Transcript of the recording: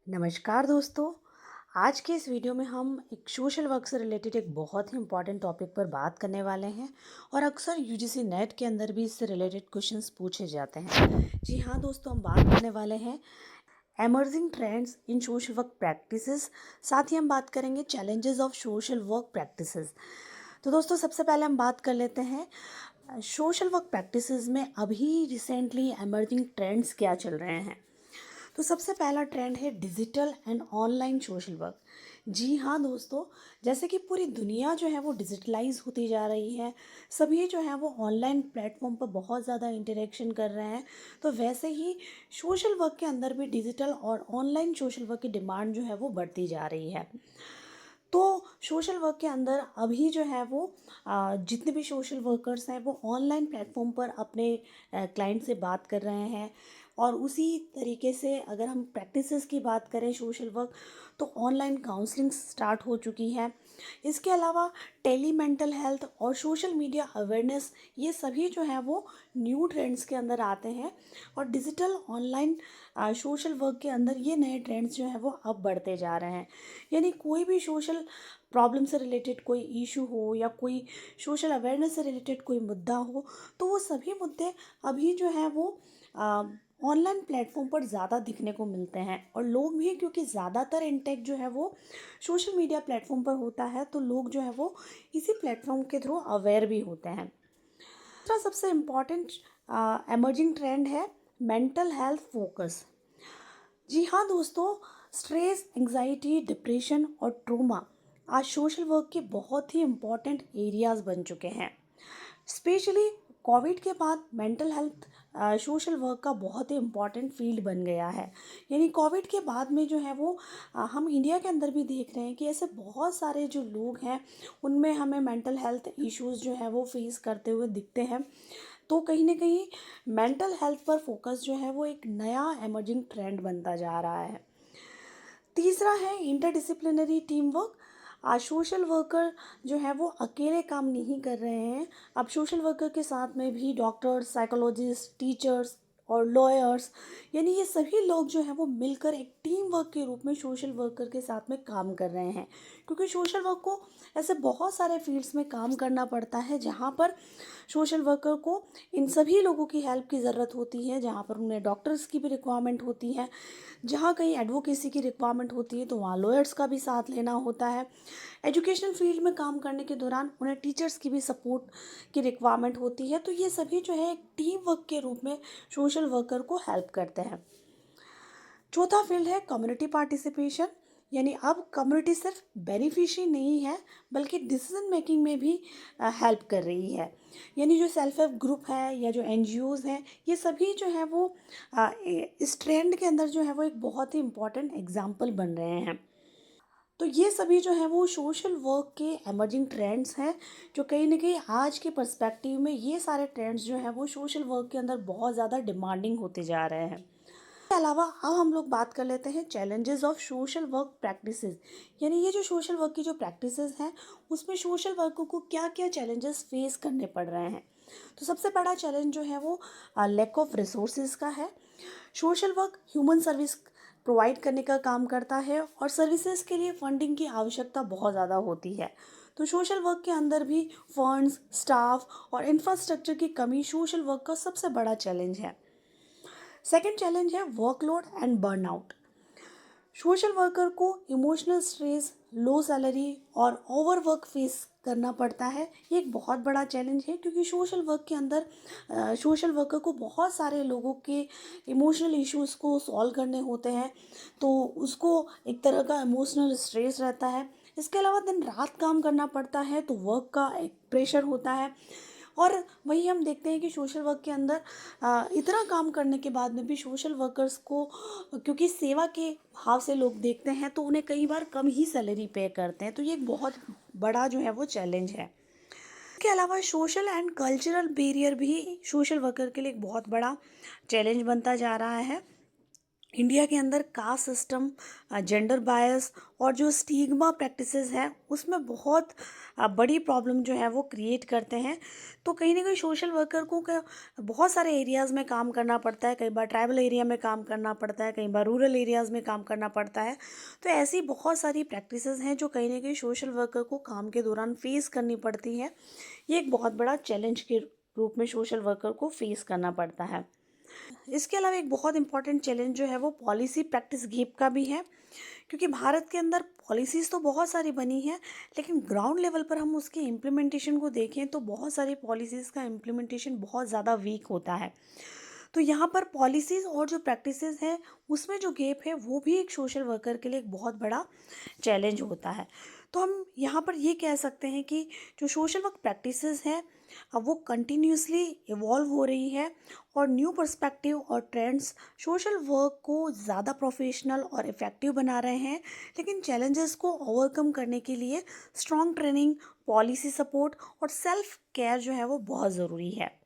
नमस्कार दोस्तों। आज के इस वीडियो में हम एक सोशल वर्क से रिलेटेड एक बहुत ही इम्पॉर्टेंट टॉपिक पर बात करने वाले हैं और अक्सर यूजीसी नेट के अंदर भी इससे रिलेटेड क्वेश्चंस पूछे जाते हैं। जी हाँ दोस्तों, हम बात करने वाले हैं emerging trends in social work practices. साथ ही हम बात करेंगे challenges of social work practices. तो दोस्तों, सबसे पहले हम बात कर लेते हैं सोशल वर्क प्रैक्टिसेस में अभी रिसेंटली एमर्जिंग ट्रेंड्स क्या चल रहे हैं। तो सबसे पहला ट्रेंड है digital and online social work. जी हाँ दोस्तों, जैसे कि पूरी दुनिया जो है वो डिजिटलाइज होती जा रही है, सभी जो है वो ऑनलाइन प्लेटफॉर्म पर बहुत ज़्यादा इंटरेक्शन कर रहे हैं। तो वैसे ही सोशल वर्क के अंदर भी डिजिटल और ऑनलाइन सोशल वर्क की डिमांड जो है वो बढ़ती जा रही है। तो सोशल वर्क के अंदर अभी जो है वो जितने भी सोशल वर्कर्स हैं वो ऑनलाइन प्लेटफॉर्म पर अपने क्लाइंट से बात कर रहे हैं। और उसी तरीके से अगर हम प्रैक्टिसेस की बात करें सोशल वर्क, तो ऑनलाइन काउंसलिंग स्टार्ट हो चुकी है। इसके अलावा टेली मेंटल हेल्थ और सोशल मीडिया अवेयरनेस, ये सभी जो है वो न्यू ट्रेंड्स के अंदर आते हैं। और डिजिटल ऑनलाइन सोशल वर्क के अंदर ये नए ट्रेंड्स जो है वो अब बढ़ते जा रहे हैं। यानी कोई भी सोशल प्रॉब्लम से रिलेटेड कोई इशू हो या कोई सोशल अवेयरनेस से रिलेटेड कोई मुद्दा हो, तो वो सभी मुद्दे अभी जो है वो ऑनलाइन प्लेटफॉर्म पर ज़्यादा दिखने को मिलते हैं। और लोग भी, क्योंकि ज़्यादातर इंटेक जो है वो सोशल मीडिया प्लेटफॉर्म पर होता है, तो लोग जो है वो इसी प्लेटफॉर्म के थ्रू अवेयर भी होते हैं। दूसरा सबसे इम्पॉर्टेंट एमर्जिंग ट्रेंड है मेंटल हेल्थ फोकस। जी हाँ दोस्तों, स्ट्रेस, एंजाइटी, डिप्रेशन और ट्रोमा आज सोशल वर्क के बहुत ही इम्पॉर्टेंट एरियाज बन चुके हैं। स्पेशली कोविड के बाद मेंटल हेल्थ सोशल वर्क का बहुत ही इम्पॉर्टेंट फील्ड बन गया है। यानी कोविड के बाद में जो है वो हम इंडिया के अंदर भी देख रहे हैं कि ऐसे बहुत सारे जो लोग हैं उनमें हमें मेंटल हेल्थ इश्यूज जो है वो फेस करते हुए दिखते हैं। तो कहीं ना कहीं मेंटल हेल्थ पर फोकस जो है वो एक नया एमर्जिंग ट्रेंड बनता जा रहा है। तीसरा है इंटरडिसिप्लिनरी टीम वर्क। आज सोशल वर्कर जो है वो अकेले काम नहीं कर रहे हैं। अब सोशल वर्कर के साथ में भी डॉक्टर्स, साइकोलॉजिस्ट, टीचर्स और लॉयर्स, यानी ये सभी लोग जो हैं वो मिलकर एक टीम वर्क के रूप में सोशल वर्कर के साथ में काम कर रहे हैं। क्योंकि सोशल वर्क को ऐसे बहुत सारे फील्ड्स में काम करना पड़ता है जहाँ पर सोशल वर्कर को इन सभी लोगों की हेल्प की ज़रूरत होती है। जहाँ पर उन्हें डॉक्टर्स की भी रिक्वायरमेंट होती है, जहाँ कहीं एडवोकेसी की रिक्वायरमेंट होती है तो वहाँ लॉयर्स का भी साथ लेना होता है। एजुकेशन फील्ड में काम करने के दौरान उन्हें टीचर्स की भी सपोर्ट की रिक्वायरमेंट होती है। तो ये सभी जो है एक टीम वर्क के रूप में सोशल वर्कर को हेल्प करते हैं। चौथा फील्ड है कम्युनिटी पार्टिसिपेशन। यानी अब कम्युनिटी सिर्फ बेनिफिशियरी नहीं है, बल्कि डिसीजन मेकिंग में भी हेल्प कर रही है। यानी जो सेल्फ हेल्प ग्रुप है या जो एनजीओज़ हैं, ये सभी जो है वो इस ट्रेंड के अंदर जो है वो एक बहुत ही इम्पॉर्टेंट एग्जाम्पल बन रहे हैं। तो ये सभी जो है वो सोशल वर्क के एमर्जिंग ट्रेंड्स हैं, जो कहीं ना कहीं आज के पर्सपेक्टिव में ये सारे ट्रेंड्स जो हैं वो सोशल वर्क के अंदर बहुत ज़्यादा डिमांडिंग होते जा रहे हैं। इसके अलावा अब हम लोग बात कर लेते हैं challenges of social work practices. यानी ये जो सोशल वर्क की जो प्रैक्टिसेस हैं उसमें सोशल वर्कर को क्या क्या चैलेंजेस फेस करने पड़ रहे हैं। तो सबसे बड़ा चैलेंज जो है वो लैक ऑफ रिसोर्सेज का है। Social work human service provide करने का काम करता है और सर्विसेज के लिए फंडिंग की आवश्यकता बहुत ज़्यादा होती है। तो सोशल वर्क के अंदर भी फंड्स, स्टाफ और इंफ्रास्ट्रक्चर की कमी सोशल वर्क का सबसे बड़ा चैलेंज है। सेकेंड चैलेंज है workload and burnout. Social worker को इमोशनल स्ट्रेस, लो सैलरी और ओवरवर्क फेस करना पड़ता है। ये एक बहुत बड़ा चैलेंज है, क्योंकि सोशल वर्क के अंदर सोशल वर्कर को बहुत सारे लोगों के इमोशनल इश्यूज़ को सॉल्व करने होते हैं। तो उसको एक तरह का इमोशनल स्ट्रेस रहता है। इसके अलावा दिन रात काम करना पड़ता है, तो वर्क का एक प्रेशर होता है। और वही हम देखते हैं कि सोशल वर्क के अंदर इतना काम करने के बाद में भी सोशल वर्कर्स को, क्योंकि सेवा के भाव से लोग देखते हैं, तो उन्हें कई बार कम ही सैलरी पे करते हैं। तो ये एक बहुत बड़ा जो है वो चैलेंज है। इसके अलावा सोशल एंड कल्चरल बैरियर भी सोशल वर्कर के लिए एक बहुत बड़ा चैलेंज बनता जा रहा है। इंडिया के अंदर कास्ट सिस्टम, जेंडर बायस और जो स्टिग्मा प्रैक्टिसेस हैं उसमें बहुत बड़ी प्रॉब्लम जो है वो क्रिएट करते हैं। तो कहीं ना कहीं सोशल वर्कर को बहुत सारे एरियाज़ में काम करना पड़ता है, कई बार ट्राइबल एरिया में काम करना पड़ता है, कई बार रूरल एरियाज़ में काम करना पड़ता है। तो ऐसी बहुत सारी प्रैक्टिसेस हैं जो कहीं ना कहीं सोशल वर्कर को काम के दौरान फेस करनी पड़ती है। ये एक बहुत बड़ा चैलेंज के रूप में सोशल वर्कर को फेस करना पड़ता है। इसके अलावा एक बहुत इंपॉर्टेंट चैलेंज जो है वो पॉलिसी प्रैक्टिस गैप का भी है, क्योंकि भारत के अंदर पॉलिसीज़ तो बहुत सारी बनी हैं, लेकिन ग्राउंड लेवल पर हम उसके इम्प्लीमेंटेशन को देखें तो बहुत सारी पॉलिसीज़ का इम्प्लीमेंटेशन बहुत ज़्यादा वीक होता है। तो यहाँ पर पॉलिसीज़ और जो प्रैक्टिसेस हैं उसमें जो गैप है वो भी एक सोशल वर्कर के लिए एक बहुत बड़ा चैलेंज होता है। तो हम यहाँ पर ये कह सकते हैं कि जो सोशल वर्क प्रैक्टिसेस हैं अब वो कंटिन्यूसली इवॉल्व हो रही है, और न्यू पर्सपेक्टिव और ट्रेंड्स सोशल वर्क को ज़्यादा प्रोफेशनल और इफ़ेक्टिव बना रहे हैं। लेकिन चैलेंजेस को ओवरकम करने के लिए स्ट्रॉन्ग ट्रेनिंग, पॉलिसी सपोर्ट और सेल्फ केयर जो है वो बहुत ज़रूरी है।